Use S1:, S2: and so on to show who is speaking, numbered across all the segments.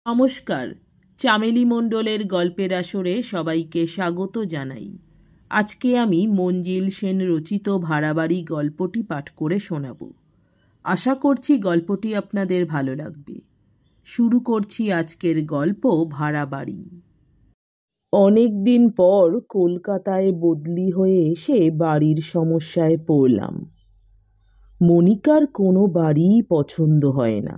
S1: নমস্কার, চামেলি মণ্ডলের গল্পের আসরে সবাইকে স্বাগত জানাই। আজকে আমি মঞ্জিল সেন রচিত ভাড়াবাড়ি গল্পটি পাঠ করে শোনাব। আশা করছি গল্পটি আপনাদের ভালো লাগবে। শুরু করছি আজকের গল্প ভাড়াবাড়ি। অনেক দিন পর কলকাতায় বদলি হয়ে এসে বাড়ির সমস্যায় পড়লাম। মনিকার কোনো বাড়িই পছন্দ হয় না।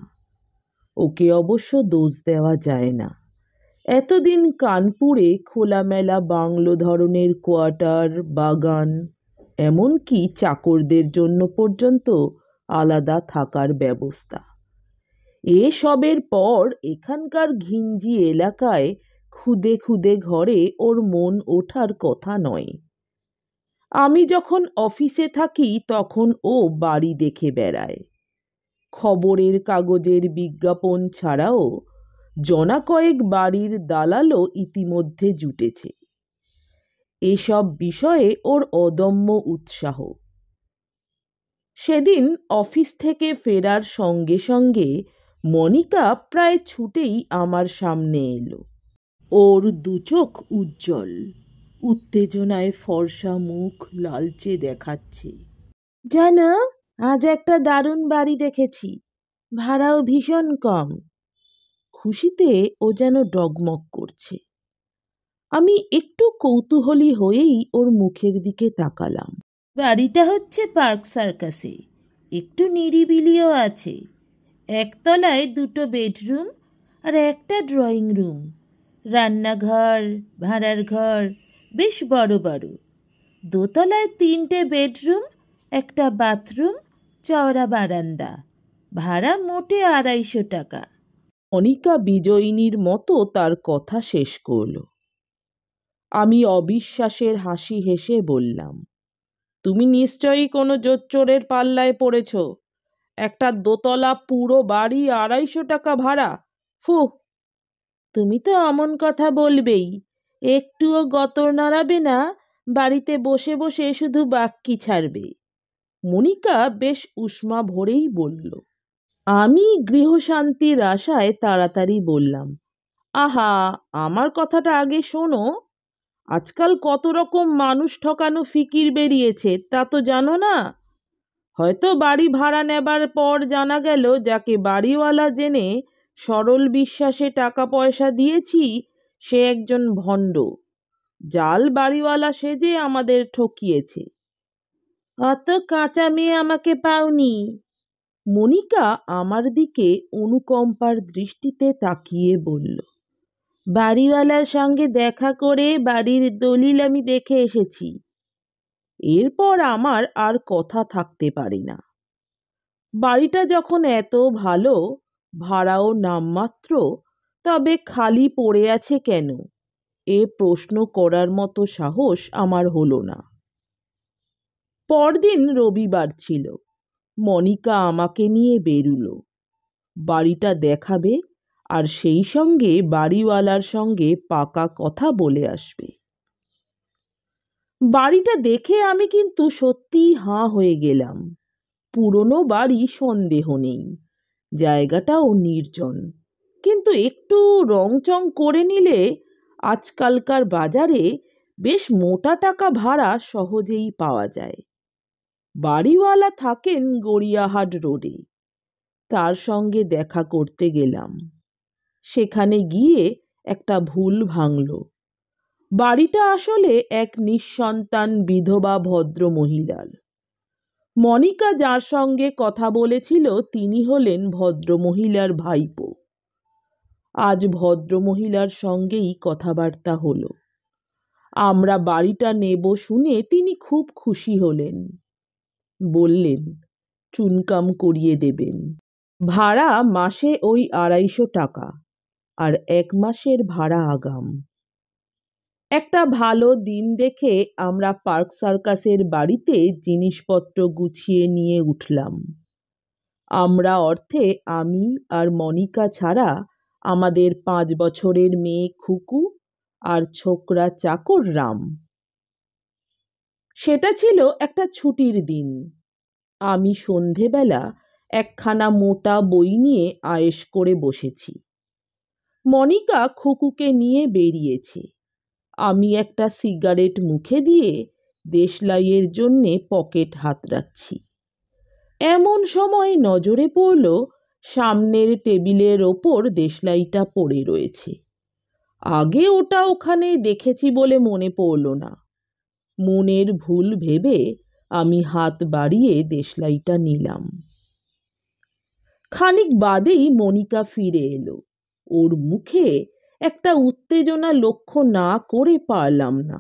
S1: ওকে অবশ্য দোষ দেওয়া যায় না। এতদিন কানপুরে খোলামেলা বাংলো ধরনের কোয়ার্টার, বাগান, এমনকি চাকরদের জন্য পর্যন্ত আলাদা থাকার ব্যবস্থা। এসবের পর এখানকার ঘিঞ্জি এলাকায় খুদে খুদে ঘরে ওর মন ওঠার কথা নয়। আমি যখন অফিসে থাকি তখন ও বাড়ি দেখে বেড়ায়। খবরের কাগজের বিজ্ঞাপন ছাড়াও জনা কয়েক বাড়ির দালালও ইতিমধ্যে জুটেছে। এসব বিষয়ে ওর অদম্য উৎসাহ। সেদিন অফিস থেকে ফেরার সঙ্গে সঙ্গে মনিকা প্রায় ছুটেই আমার সামনে এলো। ওর দুচোখ উজ্জ্বল, উত্তেজনায় ফর্সা মুখ লালচে দেখাচ্ছে। জানো, আজ একটা দারুণ বাড়ি দেখেছি, ভাড়াও ভীষণ কম। খুশিতে ও যেন ডগমগ করছে। আমি একটু কৌতূহলী হয়েই ওর মুখের দিকে তাকালাম। বাড়িটা হচ্ছে পার্ক সার্কাসে, একটু নিরিবিলিও আছে। একতলায় 2টো বেডরুম আর একটা ড্রয়িং রুম, রান্নাঘর, ভাঁড়ার ঘর বেশ বড় বড়। দোতলায় 3টে বেডরুম, একটা বাথরুম, চওড়া বারান্দা। ভাড়া মোটে 250 টাকা। মনিকা বিজয়িনীর মতো তার কথা শেষ করল। আমি অবিশ্বাসের হাসি হেসে বললাম, তুমি নিশ্চয়ই কোনো জোচ্চোরের পাল্লায় পড়েছ। একটা দোতলা পুরো বাড়ি 250 টাকা ভাড়া! ফুহ! তুমি তো অমন কথা বলবেই, একটুও গতর নাড়াবে না, বাড়িতে বসে বসে শুধু বাক্যি ছাড়বে। মনিকা বেশ উষ্মা ভরেই বলল। আমি গৃহশান্তির আশায় তাড়াতাড়ি বললাম, আহা, আমার কথাটা আগে শোনো। আজকাল কত রকম মানুষ ঠকানো ফিকির বেরিয়েছে, তা তো জানো না? হয়তো বাড়ি ভাড়া নেবার পর জানা গেল যাকে বাড়িওয়ালা জেনে সরল বিশ্বাসে টাকা পয়সা দিয়েছি সে একজন ভণ্ড, জাল বাড়িওয়ালা সেজে আমাদের ঠকিয়েছে। অত কাঁচা মেয়ে আমাকে পাওনি। মনিকা আমার দিকে অনুকম্পার দৃষ্টিতে তাকিয়ে বলল, বাড়িওয়ালার সঙ্গে দেখা করে বাড়ির দলিল আমি দেখে এসেছি। এরপর আমার আর কথা থাকতে পারে না। বাড়িটা যখন এত ভালো, ভাড়াও নামমাত্র, তবে খালি পড়ে আছে কেন, এ প্রশ্ন করার মতো সাহস আমার হলো না। পরদিন রবিবার ছিল। মনিকা আমাকে নিয়ে বেরুলো। বাড়িটা দেখাবে আর সেই সঙ্গে বাড়িওয়ালার সঙ্গে পাকা কথা বলে আসবে। বাড়িটা দেখে আমি কিন্তু সত্যিই হাঁ হয়ে গেলাম। পুরনো বাড়ি সন্দেহ নেই, জায়গাটাও নির্জন, কিন্তু একটু রংচং করে নিলে আজকালকার বাজারে বেশ মোটা টাকা ভাড়া সহজেই পাওয়া যায়। বাড়িওয়ালা থাকেন গড়িয়াহাট রোডে। তার সঙ্গে দেখা করতে গেলাম। সেখানে গিয়ে একটা ভুল ভাঙল। বাড়িটা আসলে এক নিঃসন্তান বিধবা ভদ্র মহিলার। মনিকা যার সঙ্গে কথা বলেছিল তিনি হলেন ভদ্রমহিলার ভাইপো। আজ ভদ্রমহিলার সঙ্গেই কথাবার্তা হলো। আমরা বাড়িটা নেব শুনে তিনি খুব খুশি হলেন। বললেন চুনকাম করিয়ে দেবেন। ভাড়া মাসে ওই 250 টাকা, আর 1 মাসের ভাড়া আগাম। একটা ভালো দিন দেখে আমরা পার্ক সার্কাসের বাড়িতে জিনিসপত্র গুছিয়ে নিয়ে উঠলাম। আমরা অর্থে আমি আর মনিকা ছাড়া আমাদের 5 বছরের মেয়ে খুকু আর ছোকরা চাকর রাম। সেটা ছিল একটা ছুটির দিন। আমি সন্ধেবেলা একখানা মোটা বই নিয়ে আয়েশ করে বসেছি। মনিকা খুকুকে নিয়ে বেরিয়েছে। আমি একটা সিগারেট মুখে দিয়ে দেশলাইয়ের জন্যে পকেট হাতড়াচ্ছি। এমন সময় নজরে পড়ল সামনের টেবিলের ওপর দেশলাইটা পড়ে রয়েছে। আগে ওটা ওখানে দেখেছি বলে মনে পড়ল না। মনের ভুল ভেবে আমি হাত বাড়িয়ে দেশলাইটা নিলাম। খানিক বাদেই মনিকা ফিরে এলো। ওর মুখে একটা উত্তেজনা লক্ষ্য না করে পারলাম না।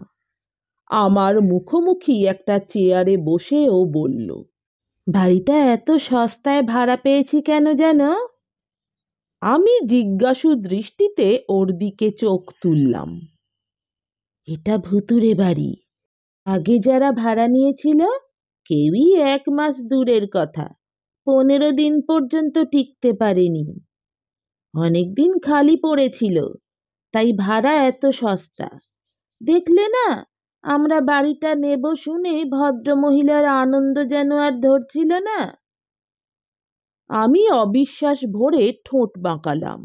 S1: আমার মুখোমুখি একটা চেয়ারে বসে ও বলল, বাড়িটা এত সস্তায় ভাড়া পেয়েছি কেন যেন? আমি জিজ্ঞাসু দৃষ্টিতে ওর দিকে চোখ তুললাম। এটা ভুতুড়ে বাড়ি। আগে যারা ভাড়া নিয়েছিল কেউই 1 মাস দূরের কথা, 15 দিন পর্যন্ত টিকতে পারেনি। অনেকদিন খালি পড়েছিল, তাই ভাড়া এত সস্তা। দেখলে না, আমরা বাড়িটা নেব শুনে ভদ্রমহিলার আনন্দ যেন আর ধরছিল না। আমি অবিশ্বাস ভরে ঠোঁট বাঁকালাম।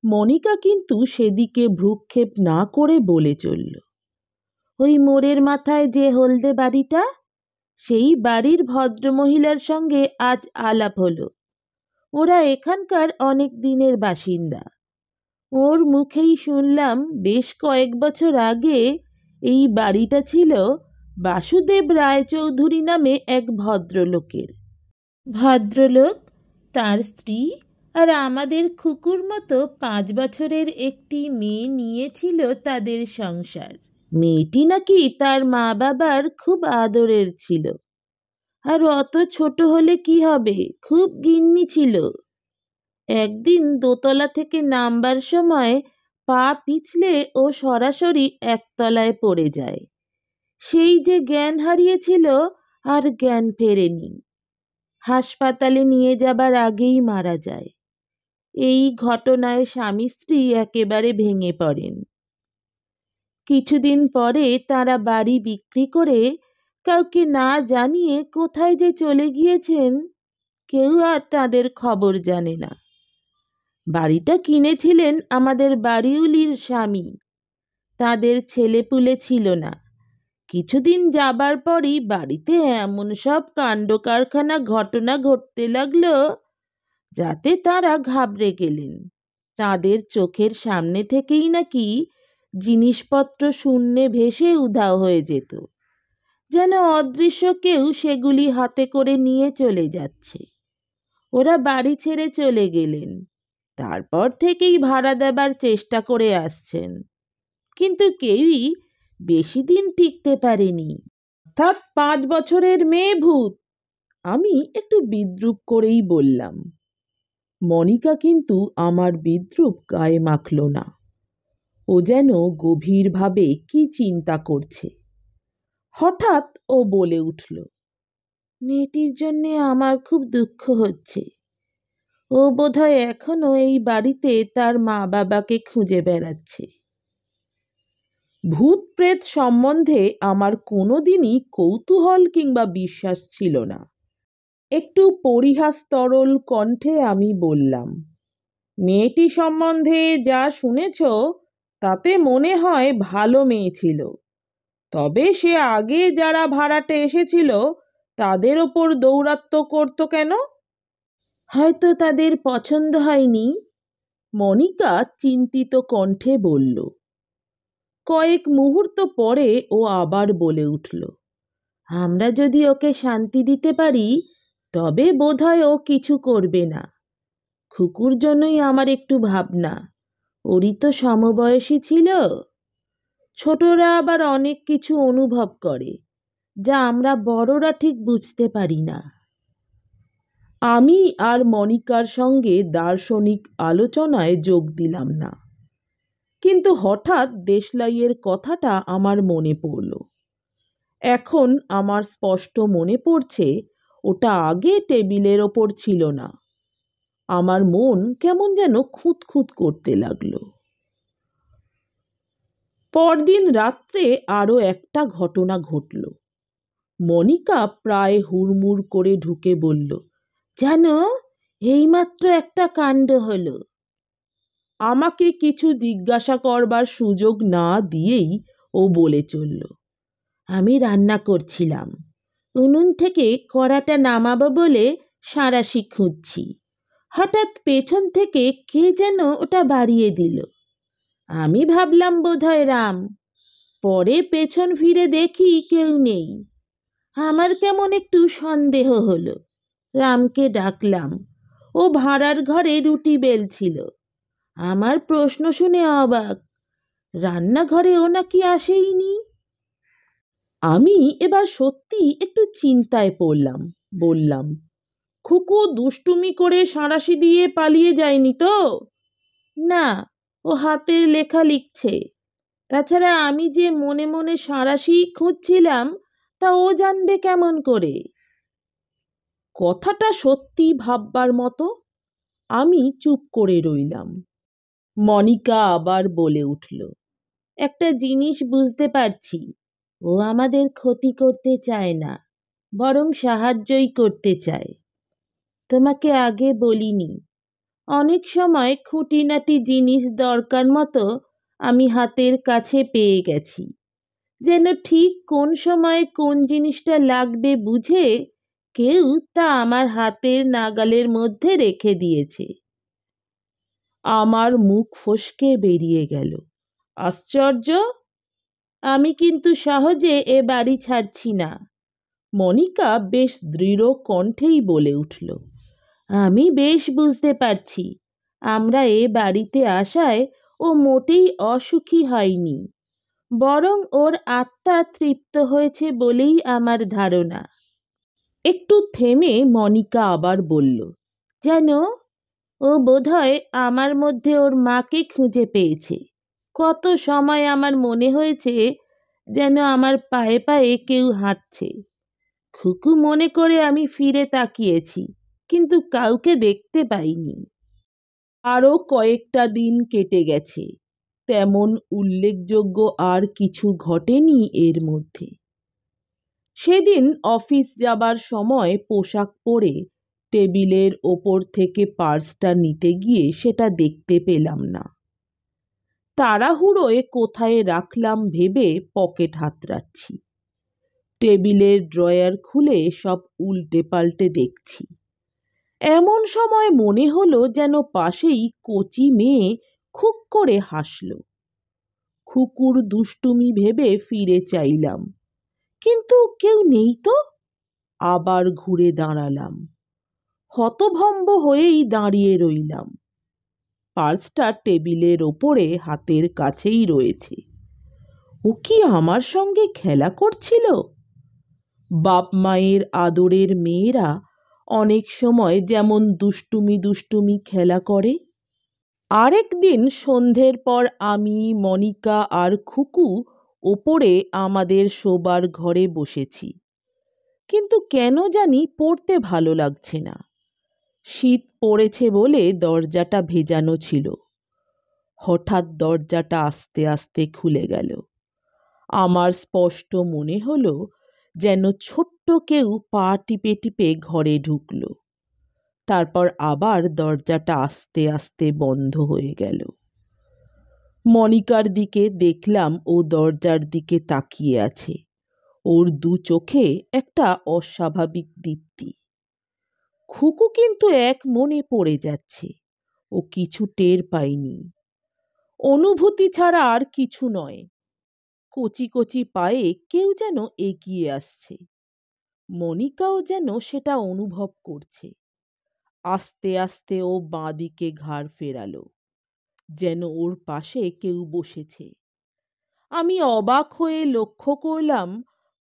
S1: মনিকা কিন্তু সেদিকে ভ্রুক্ষেপ না করে বলে চলল, ওই মোড়ের মাথায় যে হলদে বাড়িটা, সেই বাড়ির ভদ্রমহিলার সঙ্গে আজ আলাপ হলো। ওরা এখানকার অনেক দিনের বাসিন্দা। ওর মুখেই শুনলাম বেশ কয়েক বছর আগে এই বাড়িটা ছিল বাসুদেব রায়চৌধুরী নামে এক ভদ্রলোকের। ভদ্রলোক, তার স্ত্রী আর আমাদের খুকুর মতো 5 বছরের একটি মেয়ে নিয়েছিল তাদের সংসার। মেয়েটি নাকি তার মা বাবার খুব আদরের ছিল। আর অত ছোট হলে কি হবে, খুব গিন্নি ছিল। একদিন দোতলা থেকে নামবার সময় পা পিছলে ও সরাসরি একতলায় পড়ে যায়। সেই যে জ্ঞান হারিয়েছিল, আর জ্ঞান ফেরেনি। হাসপাতালে নিয়ে যাবার আগেই মারা যায়। এই ঘটনায় স্বামী স্ত্রী একেবারে ভেঙে পড়েন। কিছুদিন পরে তারা বাড়ি বিক্রি করে কাউকে না জানিয়ে কোথায় যে চলে গিয়েছেন, কেউ আর তাদের খবর জানে না। বাড়িটা কিনেছিলেন আমাদের বাড়িওয়ালির স্বামী। তাদের ছেলেপুলে ছিল না। কিছুদিন যাবার পরই বাড়িতে এমন সব কাণ্ড কারখানা ঘটনা ঘটতে লাগলো, যাতে তারা ঘাবড়ে গেলেন। তাদের চোখের সামনে থেকেই নাকি জিনিসপত্র শূন্যে ভেসে উধাও হয়ে যেত, যেন অদৃশ্য কেউ সেগুলি হাতে করে নিয়ে চলে যাচ্ছে। ওরা বাড়ি ছেড়ে চলে গেলেন। তারপর থেকেই ভাড়া দেবার চেষ্টা করে আসছেন, কিন্তু কেউই বেশি দিন টিকতে পারেনি। অর্থাৎ 5 বছরের মেয়ে ভূত, আমি একটু বিদ্রূপ করেই বললাম। মনিকা কিন্তু আমার বিদ্রূপ গায়ে মাখল না। ও যেন গভীরভাবে কি চিন্তা করছে। হঠাৎ ও বলে উঠল, মেয়েটির জন্যে আমার খুব দুঃখ হচ্ছে। ও বোধহয় এখনো এই বাড়িতে তার মা বাবাকে খুঁজে বেড়াচ্ছে। ভূত প্রেত সম্বন্ধে আমার কোনোদিনই কৌতূহল কিংবা বিশ্বাস ছিল না। একটু পরিহাস তরল কণ্ঠে আমি বললাম, মেয়েটি সম্বন্ধে যা শুনেছ তাতে মনে হয় ভালো মেয়ে ছিল। তবে সে আগে যারা ভাড়াটে এসেছিল তাদের ওপর দৌরাত্ম্য করতো কেন? হয়তো তাদের পছন্দ হয়নি, মনিকা চিন্তিত কণ্ঠে বলল। কয়েক মুহূর্ত পরে ও আবার বলে উঠল, আমরা যদি ওকে শান্তি দিতে পারি তবে বোধহয় ও কিছু করবে না। খুকুর জন্যই আমার একটু ভাবনা। ওরই তো সমবয়সী ছিল। ছোটরা আবার অনেক কিছু অনুভব করে, যা আমরা বড়রা ঠিক বুঝতে পারি না। আমি আর মনিকার সঙ্গে দার্শনিক আলোচনায় যোগ দিলাম না, কিন্তু হঠাৎ দেশলাইয়ের কথাটা আমার মনে পড়ল। এখন আমার স্পষ্ট মনে পড়ছে ওটা আগে টেবিলের ওপর ছিল না। আমার মন কেমন যেন খুঁতখুত করতে লাগলো। পরদিন রাত্রে আরও একটা ঘটনা ঘটল। মনিকা প্রায় হুড়মুড় করে ঢুকে বলল, জানো, এইমাত্র একটা কাণ্ড হলো। আমাকে কিছু জিজ্ঞাসা করবার সুযোগ না দিয়েই ও বলে চলল, আমি রান্না করছিলাম, উনুন থেকে কড়াটা নামাবো বলে সাঁড়াশি খুঁজছি। হঠাৎ পেছন থেকে কে যেন ওটা বাড়িয়ে দিল। আমি ভাবলাম বোধহয় রাম। পরে পেছন ফিরে দেখি কেউ নেই। আমার কেমন একটু সন্দেহ হলো। রামকে ডাকলাম। ও ভাঁড়ার ঘরে রুটি বেলছিল। আমার প্রশ্ন শুনে অবাক, রান্নাঘরে ও নাকি আসেইনি। আমি এবার সত্যি একটু চিন্তায় পড়লাম। বললাম, খুকু দুষ্টুমি করে সাঁড়াশি দিয়ে পালিয়ে যায়নি তো? না, ও হাতের লেখা লিখছে। তাছাড়া আমি যে মনে মনে সাঁড়াশি খুঁজছিলাম তা ও জানবে কেমন করে? কথাটা সত্যি ভাববার মতো। আমি চুপ করে রইলাম। মনিকা আবার বলে উঠল, একটা জিনিস বুঝতে পারছি, ও আমাদের ক্ষতি করতে চায় না, বরং সাহায্যই করতে চায়। তোমাকে আগে বলিনি, অনেক সময় খুঁটিনাটি জিনিস দরকার মতো আমি হাতের কাছে পেয়ে গেছি। যেন ঠিক কোন সময় কোন জিনিসটা লাগবে বুঝে কেউ তা আমার হাতের নাগালের মধ্যে রেখে দিয়েছে। আমার মুখ ফসকে বেরিয়ে গেল, আশ্চর্য! আমি কিন্তু সহজে এ বাড়ি ছাড়ছি না। মনিকা বেশ দৃঢ় কণ্ঠেই বলে উঠল, আমি বেশ বুঝতে পারছি, আমরা এ বাড়িতে আসায় ও মোটেই অসুখী হয়নি, বরং ওর আত্মা তৃপ্ত হয়েছে বলেই আমার ধারণা। একটু থেমে মনিকা আবার বলল, যেন ও বোধহয় আমার মধ্যে ওর মাকে খুঁজে পেয়েছে। কত সময় আমার মনে হয়েছে যেন আমার পায়ে পায়ে কেউ হাঁটছে। খুকু মনে করে আমি ফিরে তাকিয়েছি, কিন্তু কাউকে দেখতে পাইনি। আরও কয়েকটা দিন কেটে গেছে। তেমন উল্লেখযোগ্য আর কিছু ঘটেনি এর মধ্যে। সেদিন অফিস যাবার সময় পোশাক পরে টেবিলের ওপর থেকে পার্সটা নিতে গিয়ে সেটা দেখতে পেলাম না। তাড়াহুড়োয় কোথায় রাখলাম ভেবে পকেট হাতড়াচ্ছি। টেবিলের ড্রয়ার খুলে সব উল্টে পাল্টে দেখছি। এমন সময় মনে হলো যেন পাশেই কচি মেয়ে খুব করে হাসল। খুকুর দুষ্টুমি ভেবে ফিরে চাইলাম, কিন্তু কেউ নেই তো। আবার ঘুরে দাঁড়ালাম। হতভম্ব হয়েই দাঁড়িয়ে রইলাম। পার্সটা টেবিলের ওপরে হাতের কাছেই রয়েছে। ও কি আমার সঙ্গে খেলা করছিল? বাপ মায়ের আদরের মেয়েরা অনেক সময় যেমন দুষ্টুমি দুষ্টুমি খেলা করে। আরেক দিন সন্ধ্যের পর আমি, মনিকা আর খুকু ওপরে আমাদের শোবার ঘরে বসেছি। কিন্তু কেন জানি পড়তে ভালো লাগছে না। শীত পড়েছে বলে দরজাটা ভেজানো ছিল। হঠাৎ দরজাটা আস্তে আস্তে খুলে গেল। আমার স্পষ্ট মনে হলো যেন ছোট্ট কেউ পা টিপে টিপে ঘরে ঢুকল। তারপর আবার দরজাটা আস্তে আস্তে বন্ধ হয়ে গেল। মনিকার দিকে দেখলাম ও দরজার দিকে তাকিয়ে আছে। ওর দু চোখে একটা অস্বাভাবিক দীপ্তি। খুকু কিন্তু এক মনে পড়ে যাচ্ছে। ও কিছু টের পায়নি। অনুভূতি ছাড়া আর কিছু নয়। কচি কচি পায়ে কেউ যেন এগিয়ে আসছে। মনিকাও যেন সেটা অনুভব করছে। আস্তে আস্তে ও বাঁদিকে ঘাড় ফেরালো, যেন ওর পাশে কেউ বসেছে। আমি অবাক হয়ে লক্ষ্য করলাম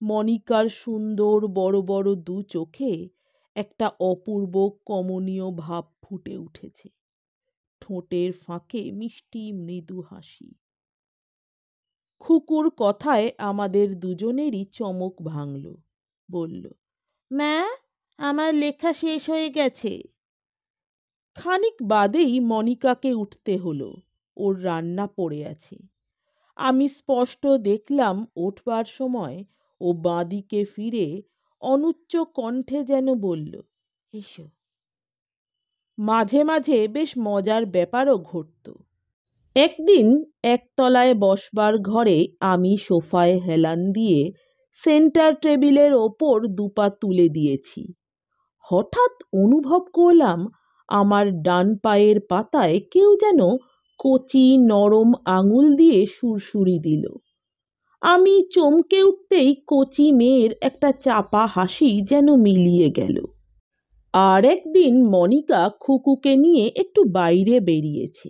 S1: মনিকার সুন্দর বড় বড় দু চোখে একটা অপূর্ব কমনীয় ভাব ফুটে উঠেছে। ঠোঁটের ফাঁকে মিষ্টি মৃদু হাসি। খুকুর কথায় আমাদের দুজনেরই চমক ভাঙল। বলল, মা, আমার লেখা শেষ হয়ে গেছে। খানিক বাদেই মনিকাকে উঠতে হলো। ওর রান্না পড়ে আছে। আমি স্পষ্ট দেখলাম উঠবার সময় ও বাঁদিকে ফিরে অনুচ্চ কণ্ঠে যেন বলল, এসো। মাঝে মাঝে বেশ মজার ব্যাপারও ঘটত। একদিন একতলায় বসবার ঘরে আমি সোফায় হেলান দিয়ে সেন্টার টেবিলের ওপর দুপা তুলে দিয়েছি। হঠাৎ অনুভব করলাম আমার ডান পায়ের পাতায় কেউ যেন কচি নরম আঙুল দিয়ে সুরসুরি দিল। আমি চমকে উঠতেই কচি মেয়ের একটা চাপা হাসি যেন মিলিয়ে গেল। আর একদিন মনিকা খুকুকে নিয়ে একটু বাইরে বেরিয়েছে।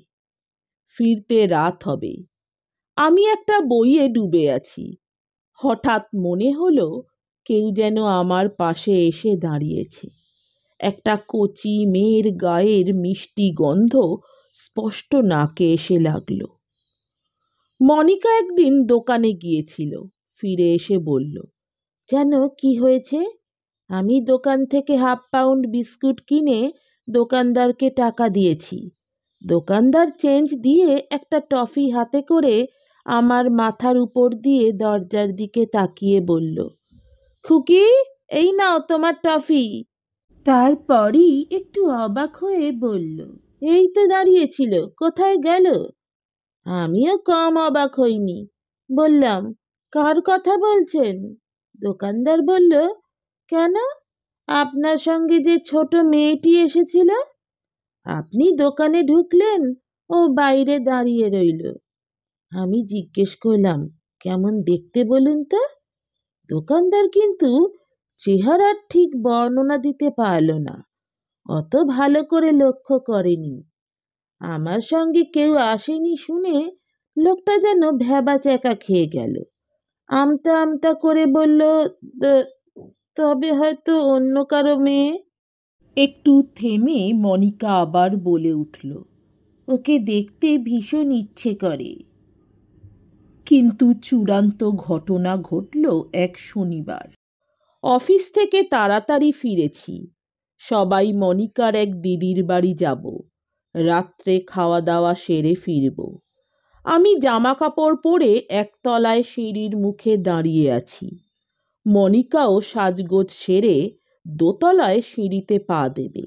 S1: ফিরতে রাত হবে। আমি একটা বইয়ে ডুবে আছি। হঠাৎ মনে হলো কেউ যেন আমার পাশে এসে দাঁড়িয়েছে। একটা কচি মেয়ের গায়ের মিষ্টি গন্ধ স্পষ্ট নাকে এসে লাগলো। মনিকা একদিন দোকানে গিয়েছিল, ফিরে এসে বলল, জানো কি হয়েছে? আমি দোকান থেকে 1/2 পাউন্ড বিস্কুট কিনে দোকানদারকে টাকা দিয়েছি। দোকানদার চেঞ্জ দিয়ে একটা টফি হাতে করে আমার মাথার উপর দিয়ে দরজার দিকে তাকিয়ে বলল, খুকি, এই নাও তোমার টফি। তারপরই একটু অবাক হয়ে বলল, এই তো দাঁড়িয়েছিল, কোথায় গেল? আমিও কম অবাক হইনি। বললাম, কার কথা বলছেন? দোকানদার বলল, কেন, আপনার সঙ্গে যে ছোট মেয়েটি এসেছিল। আপনি দোকানে ঢুকলেন, ও বাইরে দাঁড়িয়ে রইল। আমি জিজ্ঞেস করলাম, কেমন দেখতে বলুন তো? দোকানদার কিন্তু চেহারার ঠিক বর্ণনা দিতে পারল না, অত ভালো করে লক্ষ্য করেনি। আমার সঙ্গে কেউ আসেনি শুনে লোকটা যেন ভ্যাবাচ্যাকা খেয়ে গেল। আমতা আমতা করে বলল, তবে হয়তো অন্য কারো মেয়ে। একটু থেমে মনিকা আবার বলে উঠল, ওকে দেখতে ভীষণ ইচ্ছে করে। কিন্তু চূড়ান্ত ঘটনা ঘটল এক শনিবার। অফিস থেকে তাড়াতাড়ি ফিরেছি। সবাই মনিকার এক দিদির বাড়ি যাব। রাত্রে খাওয়া দাওয়া সেরে ফিরব। আমি জামা কাপড় পরে একতলায় সিঁড়ির মুখে দাঁড়িয়ে আছি। মনিকাও সাজগোজ সেরে দোতলায় সিঁড়িতে পা দেবে।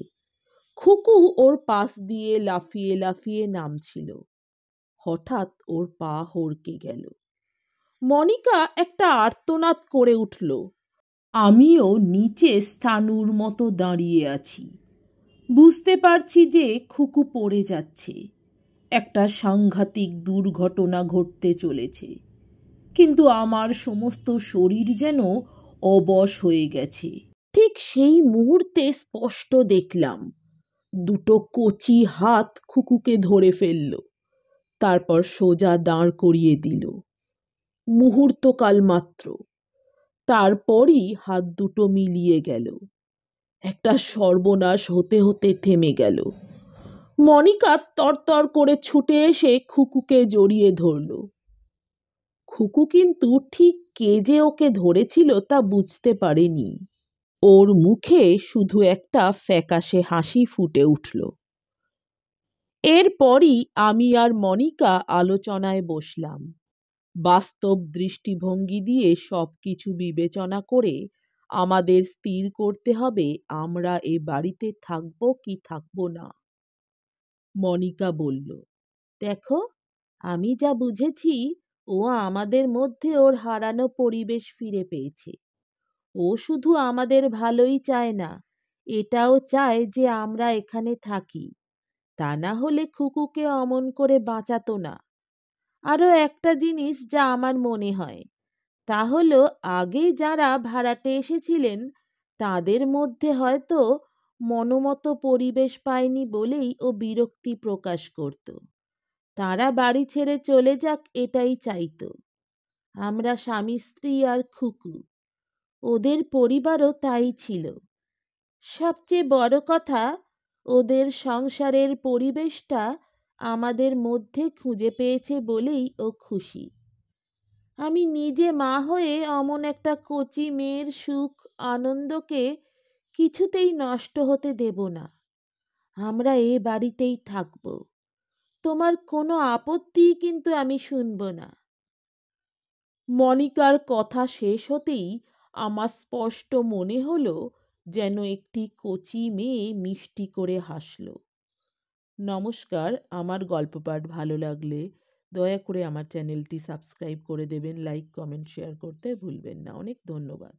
S1: খুকু ওর পাশ দিয়ে লাফিয়ে লাফিয়ে নামছিল। হঠাৎ ওর পা হড়কে গেল। মনিকা একটা আর্তনাদ করে উঠল। আমিও নিচে স্থাণুর মতো দাঁড়িয়ে আছি। বুঝতে পারছি যে খুকু পড়ে যাচ্ছে। একটা সাংঘাতিক দুর্ঘটনা ঘটতে চলেছে। কিন্তু আমার সমস্ত শরীর যেন অবশ হয়ে গেছে। ঠিক সেই মুহূর্তে স্পষ্ট দেখলাম দুটো কচি হাত খুকুকে ধরে ফেলল, তারপর সোজা দাঁড় করিয়ে দিল। মুহূর্তকাল মাত্র, তারপরই হাত দুটো মিলিয়ে গেল। একটা সর্বনাশ হতে হতে থেমে গেল। মনিকা তরতর করে ছুটে এসে খুকুকে জড়িয়ে ধরল। খুকু কিন্তু ঠিক কে যে ওকে ধরেছিল তা বুঝতে পারেনি। ওর মুখে শুধু একটা ফ্যাকাশে হাসি ফুটে উঠল। এরপরই আমি আর মনিকা আলোচনায় বসলাম। বাস্তব দৃষ্টিভঙ্গি দিয়ে সব কিছু বিবেচনা করে আমাদের স্থির করতে হবে আমরা এ বাড়িতে থাকবো কি থাকবো না। মনিকা বলল, দেখো, আমি যা বুঝেছি, ও আমাদের মধ্যে ওর হারানো পরিবেশ ফিরে পেয়েছে। ও শুধু আমাদের ভালোই চায় না, এটাও চায় যে আমরা এখানে থাকি। তা না হলে খুকুকে অমন করে বাঁচাতো না। আরও একটা জিনিস যা আমার মনে হয়, তা হলো আগে যারা ভাড়াটে এসেছিলেন তাদের মধ্যে হয়তো মনোমতো পরিবেশ পায়নি বলেই ও বিরক্তি প্রকাশ করত। তারা বাড়ি ছেড়ে চলে যাক এটাই চাইতো। আমরা স্বামী স্ত্রী আর খুকু, ওদের পরিবারও তাই ছিল। সবচেয়ে বড় কথা, ওদের সংসারের পরিবেশটা আমাদের মধ্যে খুঁজে পেয়েছে বলেই ও খুশি। আমি নিজে মা হয়ে অমন একটা কচি মেয়ের সুখ আনন্দকে কিছুতেই নষ্ট হতে দেব না। আমরা এ বাড়িতেই থাকব। তোমার কোনো আপত্তি কিন্তু আমি শুনব না। মনিকার কথা শেষ হতেই আমার স্পষ্ট মনে হলো যেন একটি কচি মেয়ে মিষ্টি করে হাসল। নমস্কার। আমার গল্প পাঠ ভালো লাগলে দয়া করে আমার চ্যানেলটি সাবস্ক্রাইব করে দেবেন, লাইক, কমেন্ট, শেয়ার করতে ভুলবেন না। অনেক ধন্যবাদ।